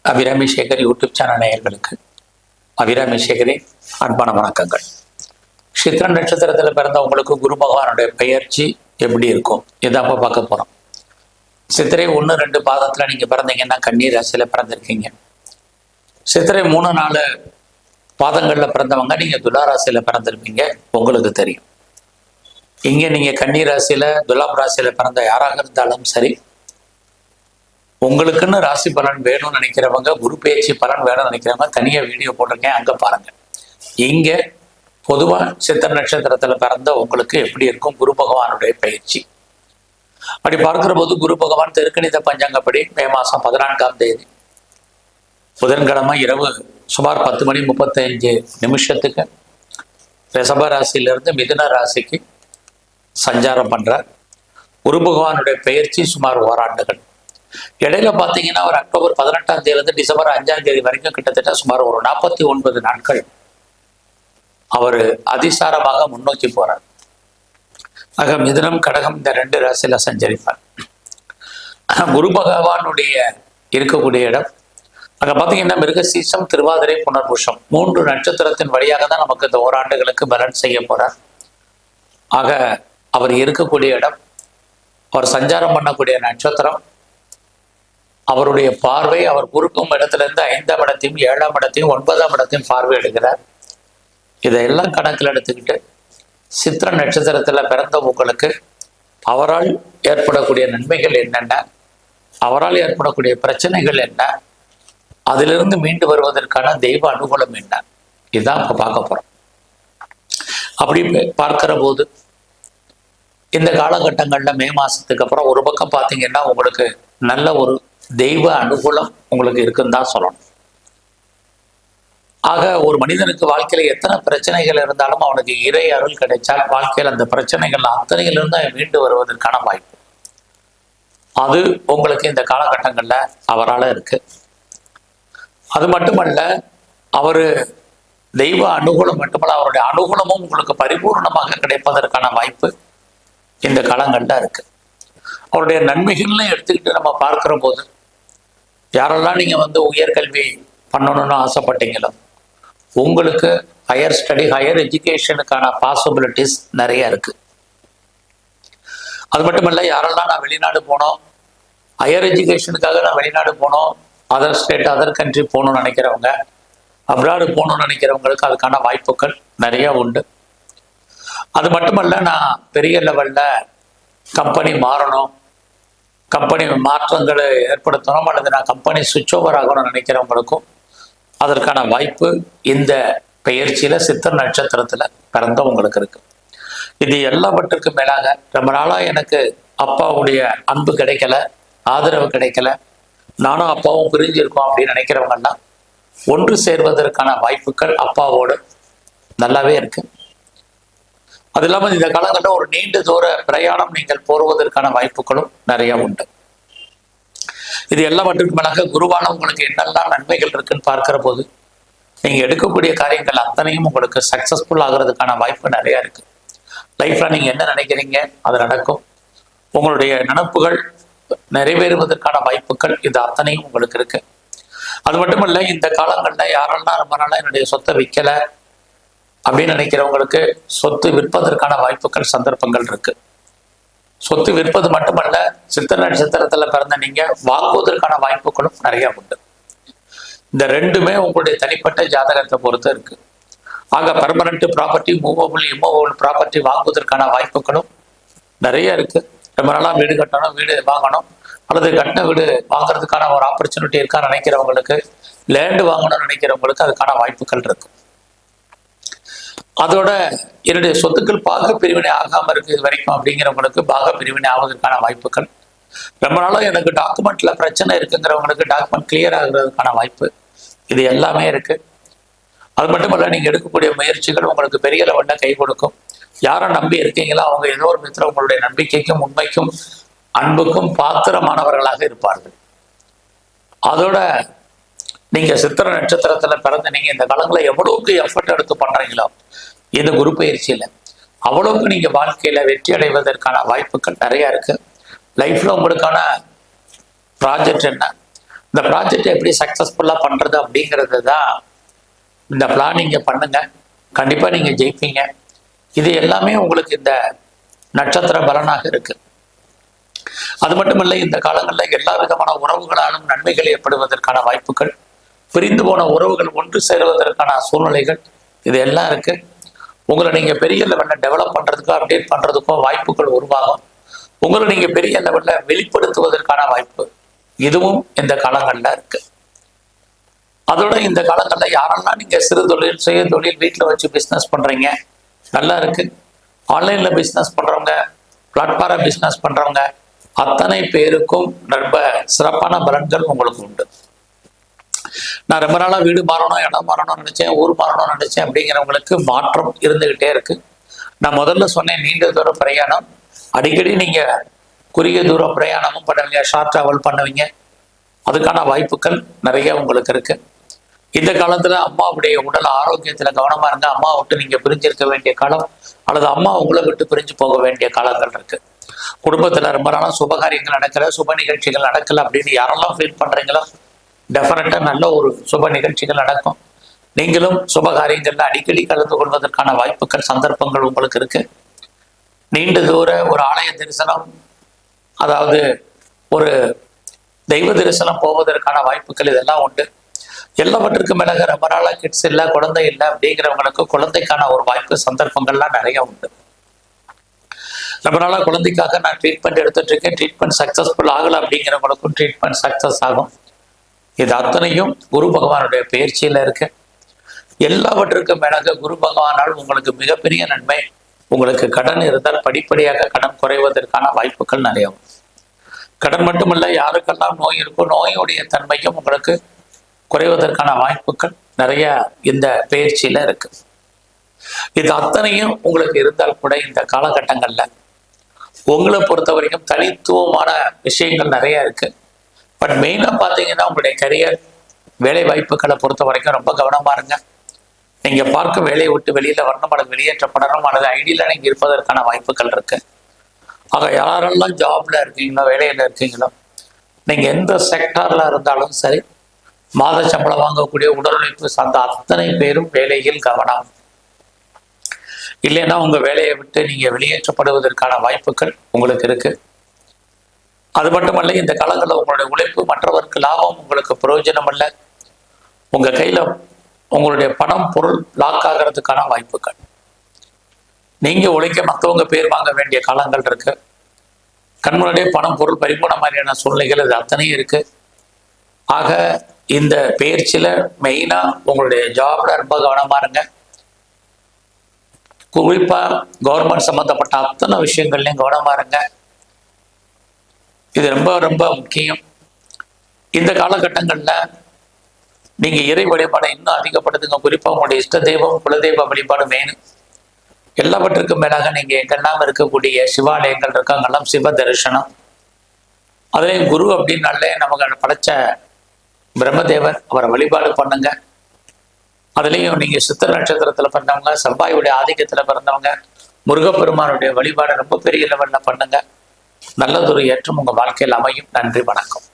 Abirami Sekar YouTube channel நேயர்களுக்கு அபிராமி சேகரின் அன்பான வணக்கங்கள். சித்திர நட்சத்திரத்தில் பிறந்த உங்களுக்கு குரு பகவானுடைய பெயர்ச்சி எப்படி இருக்கும் இதாப்ப பார்க்க போறோம். சித்திரை 1-2 பாதத்துல நீங்க பிறந்தீங்கன்னா கன்னி ராசியில பிறந்திருக்கீங்க. சித்திரை 3-4 பாதங்கள்ல பிறந்தவங்க நீங்க துலா ராசியில பிறந்திருப்பீங்க. உங்களுக்கு தெரியும். இங்க நீங்க கன்னி ராசியில துலாம் ராசியில பிறந்த யாராக இருந்தாலும் சரி, உங்களுக்குன்னு ராசி பலன் வேணும்னு நினைக்கிறவங்க, குரு பயிற்சி பலன் வேணும்னு நினைக்கிறவங்க தனியாக வீடியோ போட்டிருக்கேன், அங்கே பாருங்க. இங்க பொதுவாக சித்திர நட்சத்திரத்துல பிறந்த உங்களுக்கு எப்படி இருக்கும் குரு பகவானுடைய பயிற்சி அப்படி பார்க்கிற போது, குரு பகவான் திருக்கணித பஞ்சாங்கப்படி மே மாசம் 14ஆம் தேதி புதன்கிழமை இரவு சுமார் 10:35 ரிஷப ராசியிலிருந்து மிதுன ராசிக்கு சஞ்சாரம் பண்றார். குரு பகவானுடைய பயிற்சி சுமார் ஓராண்டுகள். இடையில பார்த்தீங்கன்னா ஒரு அக்டோபர் 18ஆம் தேதியிலிருந்து டிசம்பர் 5ஆம் தேதி வரைக்கும் கிட்டத்தட்ட சுமார் ஒரு 49 நாட்கள் அவர் அதிசாரமாக முன்னோக்கி போறார். ஆக மிதுனம் கடகம் இந்த 2 ராசியில சஞ்சரிப்பார். குரு பகவானுடைய இருக்கக்கூடிய இடம் அங்க பார்த்தீங்கன்னா மிருகசீசம், திருவாதிரை, புனர்பூஷம் 3 நட்சத்திரத்தின் வழியாக தான் நமக்கு இந்த ஓராண்டுகளுக்கு பலன் செய்ய போறார். ஆக அவர் இருக்கக்கூடிய இடம், அவர் சஞ்சாரம் பண்ணக்கூடிய நட்சத்திரம், அவருடைய பார்வை, அவர் குறுக்கும் இடத்துல இருந்து 5ஆம் இடத்தையும் 7ஆம் இடத்தையும் 9ஆம் இடத்தையும் பார்வை எடுக்கிறார். இதையெல்லாம் கணக்கில் எடுத்துக்கிட்டு சித்திர நட்சத்திரத்துல பிறந்த உங்களுக்கு அவரால் ஏற்படக்கூடிய நன்மைகள் என்னென்ன, அவரால் ஏற்படக்கூடிய பிரச்சனைகள் என்ன, அதிலிருந்து மீண்டு வருவதற்கான தெய்வ அனுகூலம் என்ன, இதுதான் இப்ப பார்க்க போறோம். அப்படி பார்க்கிற போது இந்த காலகட்டங்கள்ல மே மாசத்துக்கு அப்புறம் ஒரு பக்கம் பார்த்தீங்கன்னா உங்களுக்கு நல்ல ஒரு தெய்வ அனுகூலம் உங்களுக்கு இருக்குன்னு தான் சொல்லணும். ஆக ஒரு மனிதனுக்கு வாழ்க்கையில எத்தனை பிரச்சனைகள் இருந்தாலும் அவனுக்கு இறை அருள் கிடைச்சால் வாழ்க்கையில் அந்த பிரச்சனைகள் அத்தனையிலிருந்து மீண்டு வருவதற்கான வாய்ப்பு அது உங்களுக்கு இந்த காலகட்டங்கள்ல அவரால் இருக்கு. அது மட்டுமல்ல, அவரு தெய்வ அனுகூலம் மட்டுமல்ல, அவருடைய அனுகூலமும் உங்களுக்கு பரிபூர்ணமாக கிடைப்பதற்கான வாய்ப்பு இந்த காலங்கள்ல இருக்கு. அவருடைய நன்மைகள்னு எடுத்துக்கிட்டு நம்ம பார்க்கிற போது, யாரெல்லாம் நீங்க உயர்கல்வி பண்ணணும்னு ஆசைப்பட்டீங்களோ உங்களுக்கு ஹையர் ஸ்டடி, ஹையர் எஜுகேஷனுக்கான பாசிபிலிட்டிஸ் நிறைய இருக்கு. அது மட்டும் இல்லை, யாரெல்லாம் நான் வெளிநாடு போனோம், ஹையர் எஜுகேஷனுக்காக நான் வெளிநாடு போனோம், அதர் ஸ்டேட் அதர் கண்ட்ரி போகணும்னு நினைக்கிறவங்க, அப்ராடு போகணும்னு நினைக்கிறவங்களுக்கு அதுக்கான வாய்ப்புகள் நிறைய உண்டு. அது மட்டுமல்ல, நான் பெரிய லெவல்ல கம்பெனி மாறணும், கம்பெனி மாற்றங்களை ஏற்படுத்தணும், அல்லது நான் கம்பெனி சுவிட்ச் ஓவர் ஆகணும்னு நினைக்கிறவங்களுக்கும் அதற்கான வாய்ப்பு இந்த பெயர்ச்சியில சித்திர நட்சத்திரத்துல பிறந்தவங்களுக்கு இருக்கு. இது எல்லாவற்றுக்கும் மேலாக ரொம்ப நாளா எனக்கு அப்பாவுடைய அன்பு கிடைக்கல, ஆதரவு கிடைக்கல, நானும் அப்பாவும் பிரிஞ்சிருக்கோம் அப்படின்னு நினைக்கிறவங்கன்னா ஒன்று சேர்வதற்கான வாய்ப்புகள் அப்பாவோடு நல்லாவே இருக்கு. அது இல்லாமல் இந்த காலங்களில் ஒரு நீண்ட தூர பிரயாணம் நீங்கள் போடுவதற்கான வாய்ப்புகளும் நிறைய உண்டு. இது எல்லாவற்றுக்கும் மேலாக குருவான உங்களுக்கு என்னெல்லாம் நன்மைகள் இருக்குன்னு பார்க்கிற போது, நீங்க எடுக்கக்கூடிய காரியங்கள் அத்தனையும் உங்களுக்கு சக்சஸ்ஃபுல் ஆகிறதுக்கான வாய்ப்பு நிறைய இருக்கு. லைஃப்ல நீங்க என்ன நினைக்கிறீங்க அது நடக்கும். உங்களுடைய நினைப்புகள் நிறைவேறுவதற்கான வாய்ப்புகள் இது அத்தனையும் உங்களுக்கு இருக்கு. அது மட்டுமல்ல, இந்த காலங்கள்ல யாரெல்லாம் ரொம்ப நாளா என்னுடைய சொத்தை விற்கல அப்படின்னு நினைக்கிறவங்களுக்கு சொத்து விற்பதற்கான வாய்ப்புகள், சந்தர்ப்பங்கள் இருக்கு. சொத்து விற்பது மட்டுமல்ல, சித்திர நட்சத்திரத்துல பிறந்த நீங்க வாங்குவதற்கான வாய்ப்புகளும் நிறைய உண்டு. இந்த ரெண்டுமே உங்களுடைய தனிப்பட்ட ஜாதகத்தை பொறுத்து இருக்கு. ஆக permanent property, movable, immovable property வாங்குவதற்கான வாய்ப்புகளும் நிறைய இருக்கு. ரொம்ப நாளா வீடு கட்டணும், வீடு வாங்கணும், அல்லது கட்டின வீடு வாங்குறதுக்கான ஒரு ஆப்பர்ச்சுனிட்டி இருக்கான்னு நினைக்கிறவங்களுக்கு, லேண்டு வாங்கணும்னு நினைக்கிறவங்களுக்கு அதுக்கான வாய்ப்புகள் இருக்கு. அதோட என்னுடைய சொத்துக்கள் பாக பிரிவினை ஆகாம இருக்கு இது வரைக்கும் அப்படிங்கிறவங்களுக்கு பாக பிரிவினை ஆவதற்கான வாய்ப்புகள், ரொம்ப நாளும் எனக்கு டாக்குமெண்ட்ல பிரச்சனை இருக்குங்கிறவங்களுக்கு டாக்குமெண்ட் கிளியர் ஆகுறதுக்கான வாய்ப்பு, இது எல்லாமே இருக்கு. அது மட்டும் இல்ல, நீங்க எடுக்கக்கூடிய முயற்சிகள் உங்களுக்கு பெரிய லெவல்ல கை கொடுக்கும். யாரை நம்பி இருக்கீங்களோ அவங்க ஏதோ ஒரு விதத்துல உங்களுடைய நம்பிக்கைக்கும் உண்மைக்கும் அன்புக்கும் பாத்திரமானவர்களாக இருப்பார்கள். அதோட நீங்க சித்திர நட்சத்திரத்துல பிறந்த நீங்க இந்த காலங்களில் எவ்வளவுக்கு எஃபர்ட் எடுத்து பண்றீங்களோ இந்த குரு பயிற்சியில அவ்வளவுக்கு நீங்க வாழ்க்கையில வெற்றி அடைவதற்கான வாய்ப்புகள் நிறைய இருக்கு. லைஃப்ல உங்களுக்கான ப்ராஜெக்ட் என்ன, இந்த ப்ராஜெக்டை எப்படி சக்ஸஸ்ஃபுல்லாக பண்ணுறது அப்படிங்கிறது தான் இந்த பிளானிங்கை பண்ணுங்க. கண்டிப்பாக நீங்கள் ஜெயிப்பீங்க. இது எல்லாமே உங்களுக்கு இந்த நட்சத்திர பலனாக இருக்கு. அது மட்டுமல்ல, இந்த காலங்களில் எல்லா விதமான உறவுகளாலும் நன்மைகள் ஏற்படுவதற்கான வாய்ப்புகள், பிரிந்து போன உறவுகள் ஒன்று சேருவதற்கான சூழ்நிலைகள், இது எல்லாம் இருக்கு. உங்களை நீங்க பெரிய லெவலில் டெவலப் பண்றதுக்கோ அப்டேட் பண்றதுக்கோ வாய்ப்புகள் உருவாகும். உங்களை நீங்க பெரிய லெவலில் வெளிப்படுத்துவதற்கான வாய்ப்பு இதுவும் இந்த காலங்கள்ல இருக்கு. அதோட இந்த காலங்களில் யாரெல்லாம் நீங்க சிறு தொழில், சுய தொழில், வீட்டில் வச்சு பிஸ்னஸ் பண்றீங்க, நல்லா இருக்கு. ஆன்லைன்ல பிஸ்னஸ் பண்றவங்க, பிளாட்ஃபார்ம பிஸ்னஸ் பண்றவங்க அத்தனை பேருக்கும் ரொம்ப சிறப்பான பலன்கள் உங்களுக்கு உண்டு. நான் ரொம்ப நாளா வீடு மாறணும், இடம் மாறணும்னு நினைச்சேன், ஊர் மாறணும்னு நினைச்சேன் அப்படிங்கிறவங்களுக்கு மாற்றம் இருந்துகிட்டே இருக்கு. நான் முதல்ல சொன்னேன், நீண்ட தூர பிரயாணம், அடிக்கடி நீங்க குறுகிய தூர பிரயாணமும் பண்ணுவீங்க, ஷார்ட் டிராவல் பண்ணுவீங்க, அதுக்கான வாய்ப்புகள் நிறைய உங்களுக்கு இருக்கு. இந்த காலத்துல அம்மாவுடைய உடல் ஆரோக்கியத்துல கவனமா இருங்க. அம்மா விட்டு நீங்க பிரிஞ்சிருக்க வேண்டிய காலம், அல்லது அம்மா உங்களை விட்டு பிரிஞ்சு போக வேண்டிய காலங்கள் இருக்கு. குடும்பத்துல ரொம்ப நாளாக சுபகாரியங்கள் நடக்கல, சுப நிகழ்ச்சிகள் நடக்கல அப்படின்னு யாரெல்லாம் ஃபீல் பண்றீங்களோ, டெஃபினட்டா நல்ல ஒரு சுப நிகழ்ச்சிகள் நடக்கும். நீங்களும் சுபகாரியங்கள்ல அடிக்கடி கலந்து கொள்வதற்கான வாய்ப்புகள், சந்தர்ப்பங்கள் உங்களுக்கு இருக்கு. நீண்ட தூர ஒரு ஆலய தரிசனம், அதாவது ஒரு தெய்வ தரிசனம் போவதற்கான வாய்ப்புகள் இதெல்லாம் உண்டு. எல்லாவற்றுக்கும் மேலாக ரொம்ப நாளா கிட்ஸ் இல்லை, குழந்தை இல்லை அப்படிங்கிறவங்களுக்கு குழந்தைக்கான ஒரு வாய்ப்பு, சந்தர்ப்பங்கள்லாம் நிறைய உண்டு. ரொம்ப நாளா குழந்தைக்காக நான் ட்ரீட்மெண்ட் எடுத்துட்டு இருக்கேன், ட்ரீட்மெண்ட் சக்சஸ்ஃபுல் ஆகலை அப்படிங்கிறவங்களுக்கும் ட்ரீட்மெண்ட் சக்சஸ் ஆகும். இது அத்தனையும் குரு பகவானுடைய பயிற்சியில இருக்கு. எல்லாவற்றுக்கும் மேலாக குரு பகவானால் உங்களுக்கு மிகப்பெரிய நன்மை. உங்களுக்கு கடன் இருந்தால் படிப்படியாக கடன் குறைவதற்கான வாய்ப்புகள் நிறைய. கடன் மட்டுமல்ல, யாருக்கெல்லாம் நோய் இருக்கோ நோயுடைய தன்மையும் உங்களுக்கு குறைவதற்கான வாய்ப்புகள் நிறைய இந்த பயிற்சியில இருக்கு. இது அத்தனையும் உங்களுக்கு இருந்தால் கூட இந்த காலகட்டங்கள்ல உங்களை பொறுத்த வரைக்கும் தனித்துவமான விஷயங்கள் நிறைய இருக்கு. பட் மெயினாக பார்த்தீங்கன்னா உங்களுடைய கரியர், வேலை வாய்ப்புகளை பொறுத்த வரைக்கும் ரொம்ப கவனமா இருங்க. நீங்க பார்க்க வேலையை விட்டு வெளியில வரணும், அல்லது வெளியேற்றப்படணும், அல்லது ஐடியில நீங்க இருப்பதற்கான வாய்ப்புகள் இருக்கு. ஆக யாரெல்லாம் ஜாப்ல இருக்கீங்களோ, வேலையில இருக்கீங்களோ, நீங்க எந்த செக்டார்ல இருந்தாலும் சரி, மாத சம்பளம் வாங்கக்கூடிய, உடல் உழைப்பு சார்ந்த அத்தனை பேரும் வேலையில் கவனம். இல்லைன்னா உங்க வேலையை விட்டு நீங்க வெளியேற்றப்படுவதற்கான வாய்ப்புகள் உங்களுக்கு இருக்கு. அது மட்டுமல்ல, இந்த காலங்களில் உங்களுடைய உழைப்பு மற்றவருக்கு லாபம், உங்களுக்கு பிரயோஜனம் அல்ல. உங்க கையில உங்களுடைய பணம், பொருள் லாக் ஆகிறதுக்கான வாய்ப்புகள். நீங்க உழைக்க மற்றவங்க பேர் வாங்க வேண்டிய காலங்கள் இருக்கு. கண்முன்னாடியே பணம், பொருள் பறிபோன மாதிரியான சூழ்நிலைகள் இது அத்தனையும் இருக்கு. ஆக இந்த பயிற்சியில மெயினா உங்களுடைய ஜாப்ல ரொம்ப கவனமா இருங்க. குறிப்பா கவர்மெண்ட் சம்பந்தப்பட்ட அத்தனை விஷயங்கள்லையும் கவனமா இருங்க. இது ரொம்ப ரொம்ப முக்கியம். இந்த காலகட்டங்கள்ல நீங்க இறை வழிபாடை இன்னும் அதிகப்படுத்துங்க. குறிப்பா உங்களுடைய இஷ்ட தெய்வம், குலதெய்வ வழிபாடு மெயின். எல்லாவற்றுக்கும் மேலாக நீங்க எங்கெல்லாம் இருக்கக்கூடிய சிவாலயங்கள் இருக்காங்கெல்லாம் சிவ தரிசனம். அதுலேயும் குரு அப்படின்னாலே நமக்கு படைச்ச பிரம்மதேவர், அவரை வழிபாடு பண்ணுங்க. அதுலேயும் நீங்க சித்திர நட்சத்திரத்துல பிறந்தவங்க, செவ்வாயுடைய ஆதிக்கத்துல பிறந்தவங்க, முருகப்பெருமானுடைய வழிபாடு ரொம்ப பெரிய லெவல்ல பண்ணுங்க. நல்லதொரு ஏற்றம் உங்க வாழ்க்கையில் அமையும். நன்றி, வணக்கம்.